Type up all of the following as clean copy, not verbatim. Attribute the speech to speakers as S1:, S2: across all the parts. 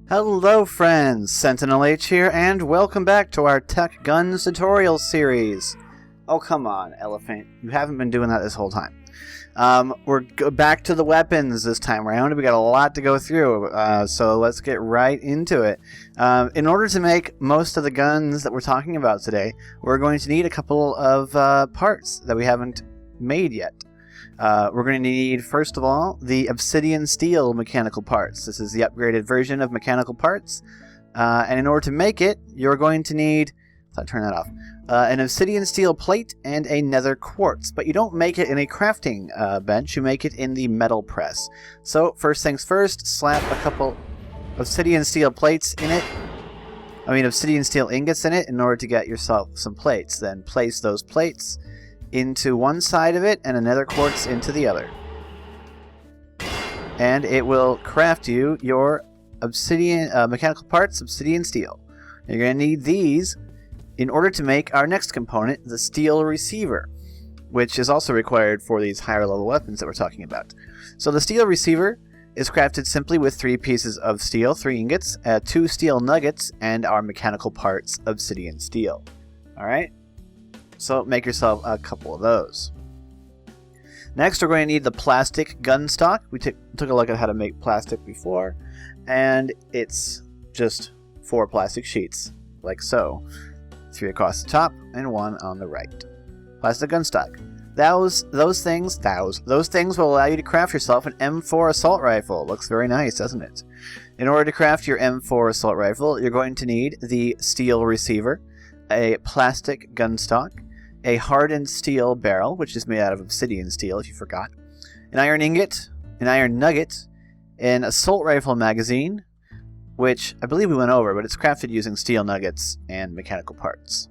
S1: Hello friends, SentinalH here, and welcome back to our Techguns tutorial series. Oh come on, Elephant, you haven't been doing that this whole time. We're back to the weapons this time around. We got a lot to go through, so let's get right into it. In order to make most of the guns that we're talking about today, we're going to need a couple of parts that we haven't made yet. We're going to need, first of all, the Obsidian Steel mechanical parts. This is the upgraded version of mechanical parts. And in order to make it, you're going to need... Let's turn that off. An Obsidian Steel plate and a nether quartz. But you don't make it in a crafting bench. You make it in the metal press. So, first things first, slap a couple Obsidian Steel plates in it. Obsidian Steel ingots in it in order to get yourself some plates. Then place those plates into one side of it and another quartz into the other. And it will craft you your obsidian mechanical parts, Obsidian Steel. You're going to need these in order to make our next component, the Steel Receiver, which is also required for these higher level weapons that we're talking about. So the Steel Receiver is crafted simply with 3 pieces of steel, 3 ingots, 2 steel nuggets, and our mechanical parts, Obsidian Steel. Alright? So make yourself a couple of those. Next, we're going to need the plastic gun stock. We took a look at how to make plastic before, and it's just 4 plastic sheets, like so. 3 across the top and 1 on the right. Plastic gun stock. Those things will allow you to craft yourself an M4 assault rifle. Looks very nice, doesn't it? In order to craft your M4 assault rifle, you're going to need the Steel Receiver, a plastic gun stock, a hardened steel barrel, which is made out of obsidian steel, if you forgot, an iron ingot, an iron nugget, an assault rifle magazine, which I believe we went over, but it's crafted using steel nuggets and mechanical parts,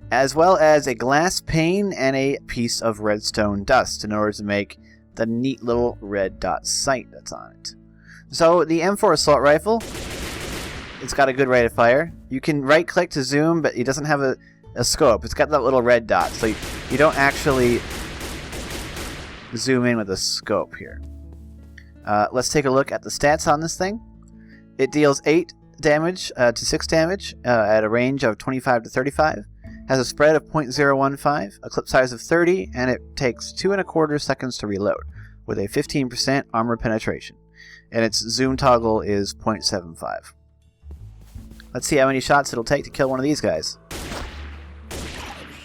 S1: as well as a glass pane and a piece of redstone dust in order to make the neat little red dot sight that's on it. So the M4 assault rifle, it's got a good rate of fire. You can right click to zoom, but it doesn't have a scope. It's got that little red dot, so you don't actually zoom in with a scope here. Let's take a look at the stats on this thing. It deals 8 damage to 6 damage at a range of 25 to 35. Has a spread of 0.015, a clip size of 30, and it takes 2¼ seconds to reload, with a 15% armor penetration. And its zoom toggle is 0.75. Let's see how many shots it'll take to kill one of these guys.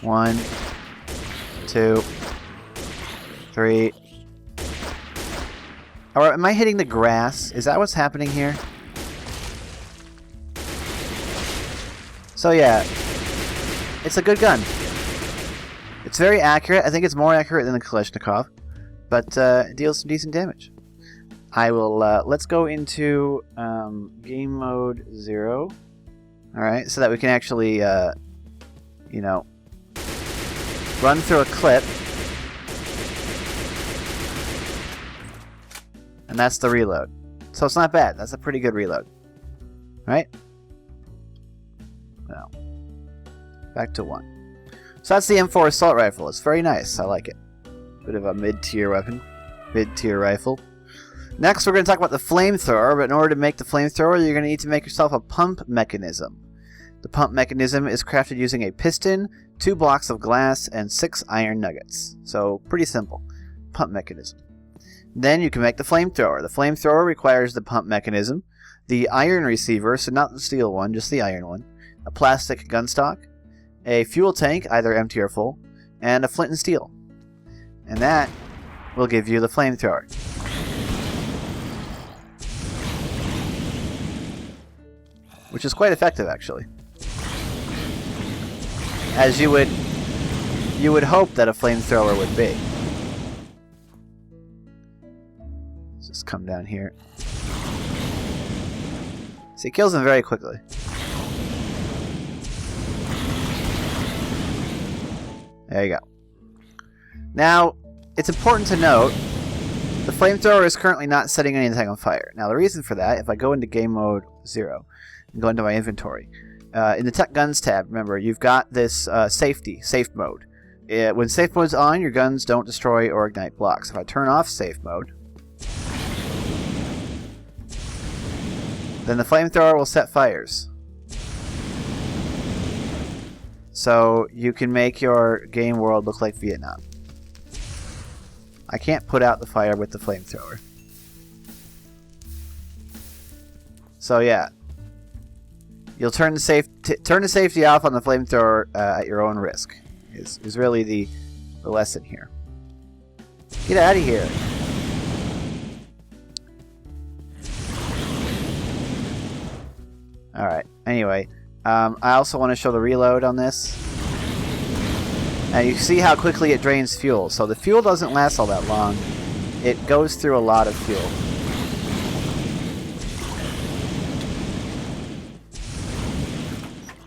S1: 1, 2, 3. Or am I hitting the grass? Is that what's happening here? So yeah, it's a good gun. It's very accurate. I think it's more accurate than the Kalashnikov, but it deals some decent damage. I will, let's go into game mode 0. Alright, so that we can actually, run through a clip. And that's the reload. So it's not bad. That's a pretty good reload. Right? Now, back to 1. So that's the M4 assault rifle. It's very nice. I like it. Bit of a mid-tier weapon. Mid-tier rifle. Next, we're going to talk about the Flamethrower, but in order to make the Flamethrower, you're going to need to make yourself a pump mechanism. The pump mechanism is crafted using a piston, 2 blocks of glass, and 6 iron nuggets. So, pretty simple. Pump mechanism. Then you can make the Flamethrower. The Flamethrower requires the pump mechanism, the iron receiver, so not the steel one, just the iron one, a plastic gun stock, a fuel tank, either empty or full, and a flint and steel. And that will give you the Flamethrower. Which is quite effective, actually. As you would hope that a flamethrower would be. Let's just come down here. See, it kills them very quickly. There you go. Now, it's important to note, the flamethrower is currently not setting anything on fire. Now, the reason for that, if I go into game mode 0 and go into my inventory, in the Techguns tab, remember, you've got this safe mode. When safe mode's on, your guns don't destroy or ignite blocks. If I turn off safe mode, then the flamethrower will set fires. So you can make your game world look like Vietnam. I can't put out the fire with the flamethrower. So yeah, you'll turn the safety off on the flamethrower at your own risk. Is really the lesson here. Get out of here. Alright, anyway, I also want to show the reload on this. And you see how quickly it drains fuel. So the fuel doesn't last all that long. It goes through a lot of fuel.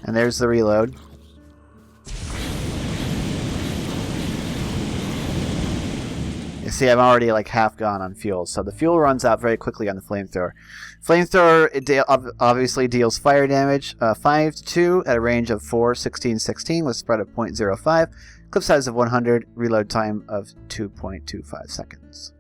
S1: And there's the reload. You see, I'm already like half gone on fuel, so the fuel runs out very quickly on the flamethrower. Flamethrower obviously deals fire damage 5 to 2 at a range of 4, 16, 16 with spread of 0.05, clip size of 100, reload time of 2.25 seconds.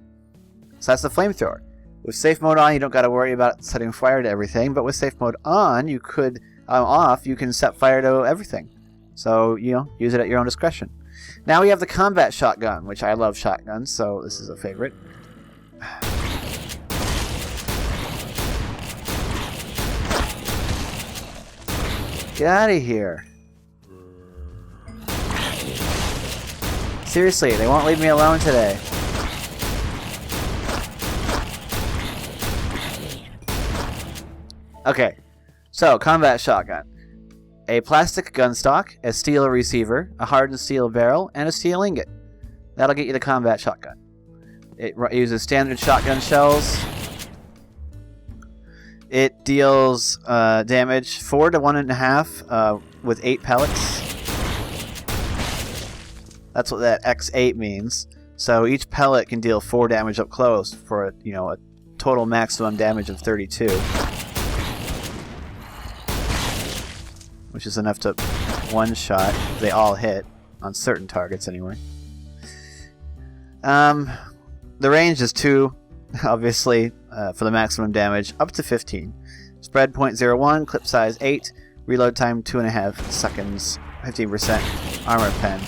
S1: So that's the flamethrower. With safe mode on, you don't got to worry about setting fire to everything, but with safe mode on, you could off, you can set fire to everything. So, you know, use it at your own discretion. Now we have the combat shotgun, which I love shotguns, so this is a favorite. Get out of here. Seriously, they won't leave me alone today. Okay, so combat shotgun. A plastic gun stock, a steel receiver, a hardened steel barrel, and a steel ingot. That'll get you the combat shotgun. It uses standard shotgun shells. It deals damage 4 to 1.5 with 8 pellets. That's what that X8 means. So each pellet can deal 4 damage up close for a total maximum damage of 32. Which is enough to one-shot. They all hit, on certain targets anyway. The range is 2, obviously, for the maximum damage, up to 15. Spread 0.01, clip size 8, reload time 2.5 seconds, 15% armor pen.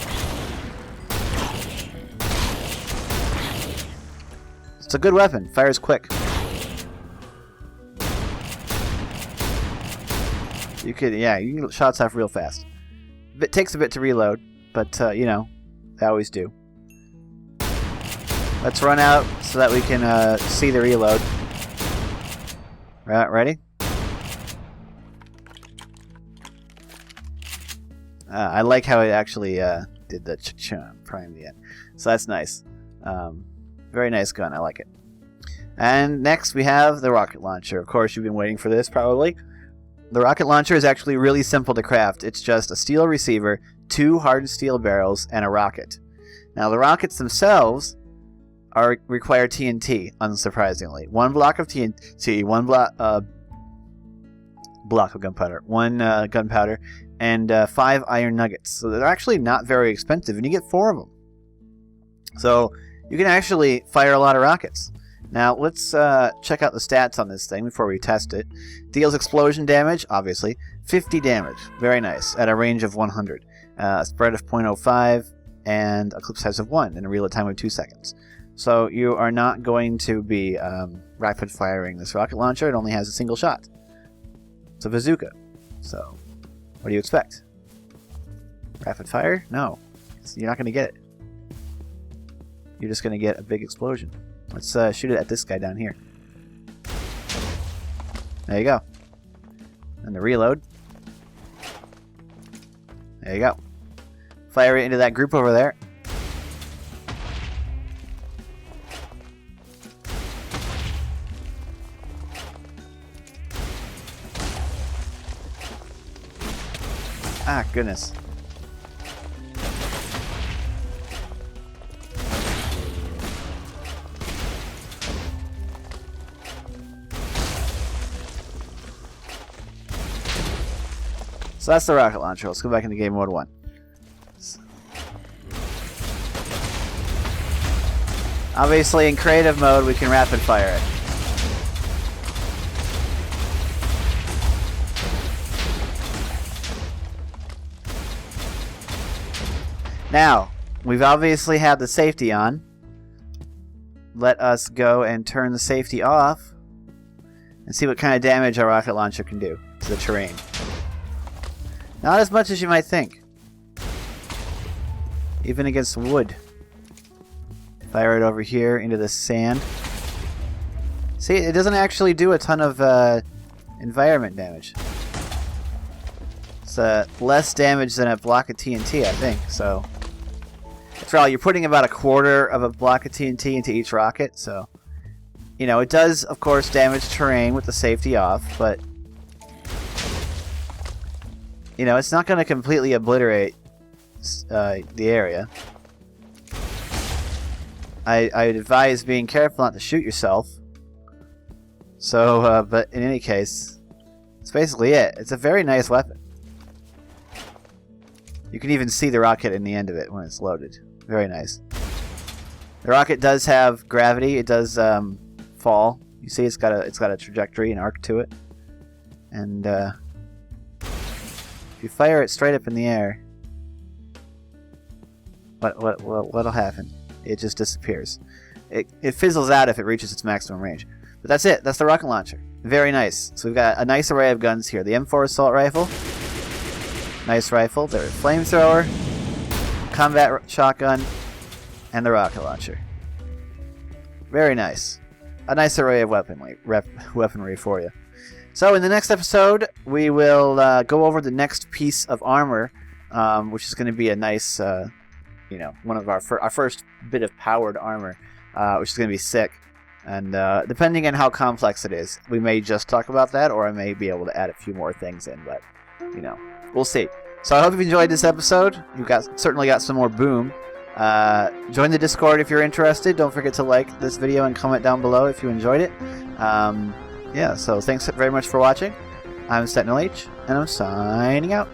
S1: It's a good weapon, fires quick. You can get shots off real fast. It takes a bit to reload, but, they always do. Let's run out so that we can see the reload. Right, ready? I like how it actually did the ch-ch probably in the end. So that's nice. Very nice gun, I like it. And next we have the rocket launcher. Of course, you've been waiting for this, probably. The rocket launcher is actually really simple to craft. It's just a steel receiver, 2 hardened steel barrels, and a rocket. Now, the rockets themselves require TNT, unsurprisingly. 1 block of TNT, 1 block of gunpowder, 1 gunpowder, and 5 iron nuggets. So they're actually not very expensive, and you get 4 of them. So you can actually fire a lot of rockets. Now, let's check out the stats on this thing before we test it. Deals explosion damage, obviously. 50 damage. Very nice. At a range of 100. Spread of 0.05 and a clip size of 1 and a reload time of 2 seconds. So you are not going to be rapid firing this rocket launcher. It only has a single shot. It's a bazooka. So, what do you expect? Rapid fire? No. You're not going to get it. You're just going to get a big explosion. Let's shoot it at this guy down here. There you go. And the reload. There you go. Fire it into that group over there. Ah, goodness. So that's the rocket launcher. Let's go back into game mode 1. Obviously, in creative mode, we can rapid fire it. Now, we've obviously had the safety on. Let us go and turn the safety off and see what kind of damage our rocket launcher can do to the terrain. Not as much as you might think. Even against wood. Fire it over here into the sand. See, it doesn't actually do a ton of environment damage. It's less damage than a block of TNT, I think, so... After all, you're putting about a quarter of a block of TNT into each rocket, so... You know, it does, of course, damage terrain with the safety off, but... You know, it's not going to completely obliterate the area. I'd advise being careful not to shoot yourself. So, but in any case, that's basically it. It's a very nice weapon. You can even see the rocket in the end of it when it's loaded. Very nice. The rocket does have gravity. It does fall. You see, it's got a trajectory, an arc to it. And if you fire it straight up in the air, what'll happen? It just disappears. It fizzles out if it reaches its maximum range. But that's it. That's the rocket launcher. Very nice. So we've got a nice array of guns here. The M4 assault rifle. Nice rifle. The flamethrower. Combat shotgun. And the rocket launcher. Very nice. A nice array of weaponry for you. So in the next episode, we will go over the next piece of armor, which is going to be a nice... you know, one of our first bit of powered armor, which is going to be sick. And depending on how complex it is, we may just talk about that, or I may be able to add a few more things in, but, you know, we'll see. So I hope you've enjoyed this episode. You've certainly got some more boom. Join the Discord if you're interested. Don't forget to like this video and comment down below if you enjoyed it. Yeah, so thanks very much for watching. I'm SentinalH, and I'm signing out.